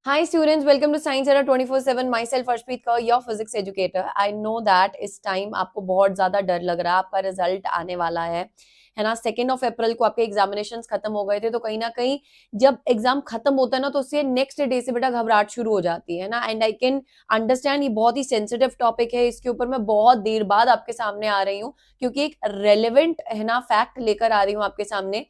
Hi students, welcome to Science Era 24/7. Myself Arshpreet Kaur, your physics educator. I know that इस time आपको बहुत ज्यादा डर लग रहा है, आपका रिजल्ट आने वाला है ना। 2 अप्रैल को आपके एग्जामिनेशंस खत्म हो गए थे, तो कहीं ना कहीं जब एग्जाम खत्म होता है ना, तो उससे नेक्स्ट डे से बेटा घबराहट शुरू हो जाती है ना। एंड आई कैन अंडरस्टैंड, ये बहुत ही सेंसिटिव टॉपिक है, इसके ऊपर मैं बहुत देर बाद आपके सामने आ रही हूँ, क्योंकि एक रेलेवेंट है ना फैक्ट लेकर आ रही हूँ आपके सामने।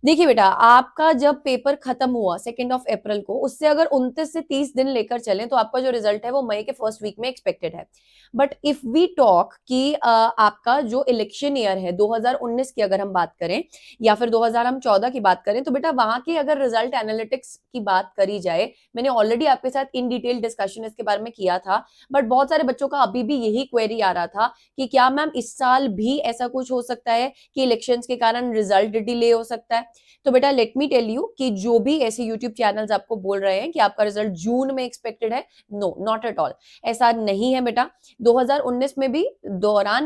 देखिए बेटा, आपका जब पेपर खत्म हुआ 2 अप्रैल को, उससे अगर 29 से 30 दिन लेकर चलें, तो आपका जो रिजल्ट है वो मई के फर्स्ट वीक में एक्सपेक्टेड है। बट इफ वी टॉक कि आपका जो इलेक्शन ईयर है 2019 की अगर हम बात करें, या फिर 2014 की बात करें, तो बेटा वहां की अगर रिजल्ट एनालिटिक्स की बात करी जाए, मैंने ऑलरेडी आपके साथ इन डिटेल डिस्कशन इसके बारे में किया था। बट बहुत सारे बच्चों का अभी भी यही क्वेरी आ रहा था कि क्या मैम इस साल भी ऐसा कुछ हो सकता है कि इलेक्शंस के कारण रिजल्ट डिले हो सकता है। तो बेटा लेट मी टेल यू कि जो भी ऐसे यूट्यूब चैनल्स आपको बोल रहे हैं कि आपका रिजल्ट जून में एक्सपेक्टेड है, नो नॉट एट ऑल, ऐसा नहीं है बेटा। 2019 में भी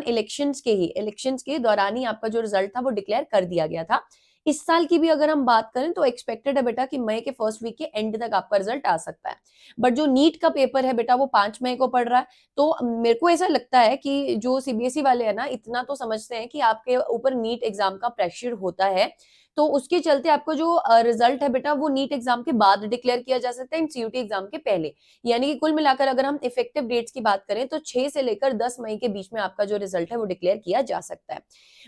इलेक्शंस के दौरान ही आपका जो रिजल्ट था वो डिक्लेयर कर दिया गया था। इस साल की भी अगर हम बात करें तो एक्सपेक्टेड है बेटा कि मई के फर्स्ट वीक के एंड तक आपका रिजल्ट आ सकता है। बट जो नीट का पेपर है बेटा वो 5 मई को पड़ रहा है। तो मेरे को ऐसा लगता है कि जो सीबीएसई वाले हैं ना, इतना तो समझते हैं कि आपके ऊपर नीट एग्जाम का प्रेशर होता है, तो उसके चलते आपको जो रिजल्ट है बेटा वो नीट एग्जाम के बाद डिक्लेयर किया जा सकता है, सीयूटी एग्जाम के पहले। यानी कि कुल मिलाकर अगर हम इफेक्टिव डेट्स की बात करें, तो 6 से लेकर 10 मई के बीच में आपका जो रिजल्ट है वो डिक्लेयर किया जा सकता है।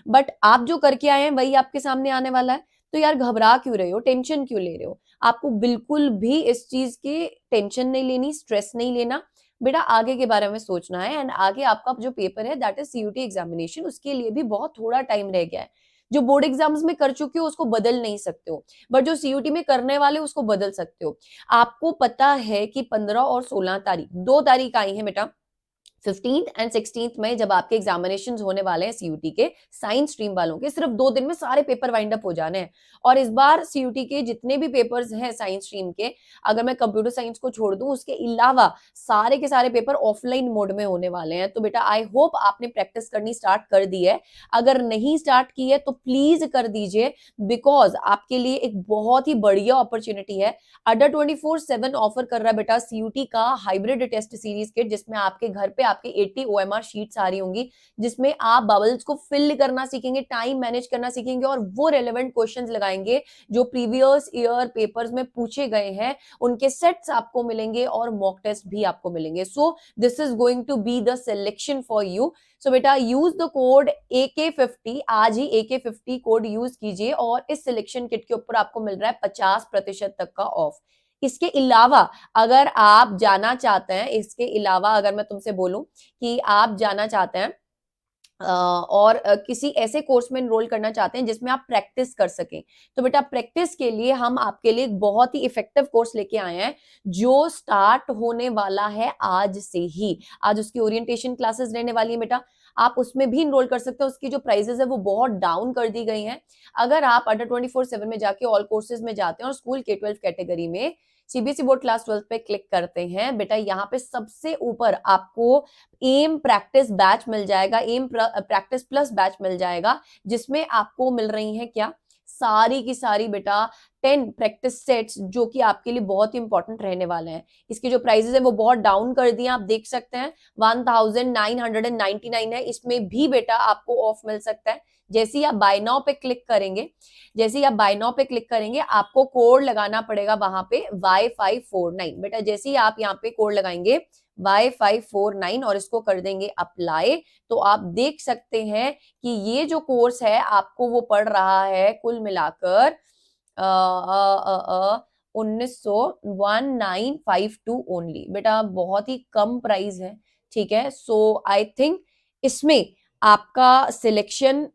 बट आप जो करके आए हैं वही आपके सामने आने वाला है। तो यार घबरा क्यों रहे हो, टेंशन क्यों ले रहे हो? आपको बिल्कुल भी इस चीज की टेंशन नहीं लेनी, स्ट्रेस नहीं लेना। बेटा आगे के बारे में सोचना है, एंड आगे आपका जो पेपर है दैट इज सीयूटी एग्जामिनेशन, उसके लिए भी बहुत थोड़ा टाइम रह गया है। जो बोर्ड एग्जाम्स में कर चुके हो उसको बदल नहीं सकते हो, बट जो सीयूटी में करने वाले उसको बदल सकते हो। आपको पता है कि 15 और 16 तारीख, 2 तारीख आई है बेटा, 15th एंड 16th में जब आपके एग्जामिनेशन होने वाले हैं सीयूटी के, साइंस स्ट्रीम वालों के सिर्फ 2 दिन में सारे पेपर वाइंड अप हो जाने हैं। और इस बार सीयूटी के जितने भी पेपर्स हैं साइंस स्ट्रीम के, अगर मैं कंप्यूटर साइंस को छोड़ दूं, उसके अलावा सारे के सारे पेपर ऑफलाइन मोड में होने वाले हैं। तो बेटा आई होप आपने प्रैक्टिस करनी स्टार्ट कर दी है। अगर नहीं स्टार्ट की है तो प्लीज कर दीजिए, बिकॉज आपके लिए एक बहुत ही बढ़िया अपॉर्चुनिटी है। अडर 24/7 ऑफर कर रहा है बेटा सीयूटी का हाइब्रिड टेस्ट सीरीज किट, जिसमें आपके घर पे आपके 80 ओएमआर शीट्स आ रही होंगी, जिसमें आप बबल्स को फिल करना सीखेंगे, टाइम मैनेज करना सीखेंगे, और वो रेलेवेंट क्वेश्चंस लगाएंगे जो प्रीवियस ईयर पेपर्स में पूछे गए हैं। उनके सेट्स आपको मिलेंगे और मॉक टेस्ट भी आपको मिलेंगे। So this is going to be the selection for you. So बेटा यूज द कोड AK50, आज ही AK50 कोड यूज कीजिए, और इस सिलेक्शन किट के ऊपर आपको मिल रहा है 50% तक का ऑफ। इसके अलावा अगर आप जाना चाहते हैं, इसके अलावा अगर मैं तुमसे बोलूं कि आप जाना चाहते हैं और किसी ऐसे कोर्स में एनरोल करना चाहते हैं जिसमें आप प्रैक्टिस कर सकें, तो बेटा प्रैक्टिस के लिए हम आपके लिए एक बहुत ही इफेक्टिव कोर्स लेके आए हैं, जो स्टार्ट होने वाला है आज से ही। आज उसकी ओरिएंटेशन क्लासेस रहने वाली है बेटा, आप उसमें भी इनरोल कर सकते हैं। उसकी जो प्राइसेस है वो बहुत डाउन कर दी गई हैं। अगर आप अंडर 24/7 में जाके ऑल कोर्सेज में जाते हैं और स्कूल K-12 कैटेगरी में सीबीएसई बोर्ड क्लास 12 पे क्लिक करते हैं, बेटा यहाँ पे सबसे ऊपर आपको एम प्रैक्टिस बैच मिल जाएगा, एम प्रैक्टिस प्लस बैच मिल जाएगा, जिसमें आपको मिल रही है क्या, सारी की सारी बेटा 10 प्रैक्टिस सेट्स, जो कि आपके लिए बहुत ही इंपॉर्टेंट रहने वाले हैं। इसके जो प्राइसेस है वो बहुत डाउन कर दिए, आप देख सकते हैं 1999 है, इसमें भी बेटा आपको ऑफ मिल सकता है। जैसे ही आप बाय नाउ पे क्लिक करेंगे, आपको कोड लगाना पड़ेगा वहां पे Y549। बेटा जैसे ही आप यहाँ पे कोड लगाएंगे Y549 और इसको कर देंगे अप्लाई, तो आप देख सकते हैं कि ये जो कोर्स है आपको वो पड़ रहा है कुल मिलाकर 1952 ओनली। बेटा बहुत ही कम प्राइस है, ठीक है। सो आई थिंक इसमें आपका सिलेक्शन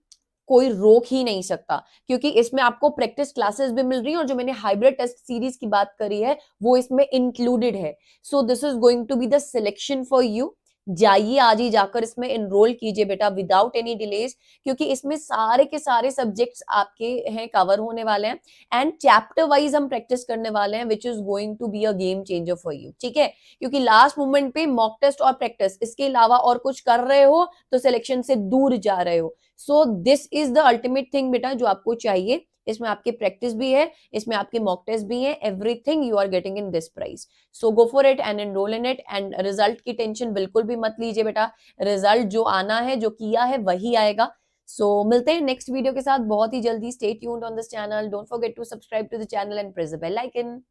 कोई रोक ही नहीं सकता, क्योंकि इसमें आपको प्रैक्टिस क्लासेस भी मिल रही हैं, और जो मैंने हाइब्रिड टेस्ट सीरीज की बात करी है वो इसमें इंक्लूडेड है। So this is going to be the selection for you. जाइए आज ही जाकर इसमें एनरोल कीजिए बेटा विदाउट एनी डिलेज, क्योंकि इसमें सारे के सारे सब्जेक्ट्स आपके हैं कवर होने वाले हैं, एंड चैप्टर वाइज हम प्रैक्टिस करने वाले हैं, which is going to be a game changer for you, ठीक है। क्योंकि लास्ट मोमेंट पे मॉक टेस्ट और प्रैक्टिस, इसके अलावा और कुछ कर रहे हो तो सिलेक्शन से दूर जा रहे हो। सो this is the ultimate thing बेटा जो आपको चाहिए। इसमें आपकी प्रैक्टिस भी है, इसमें आपके मॉक टेस्ट भी है, everything you are getting in this price. So go for it and enrol in it. And result की टेंशन बिल्कुल भी मत लीजिए बेटा, रिजल्ट जो आना है, जो किया है वही आएगा। सो मिलते हैं नेक्स्ट वीडियो के साथ बहुत ही जल्दी। Stay tuned on this channel, don't forget to subscribe to the channel and press the bell icon.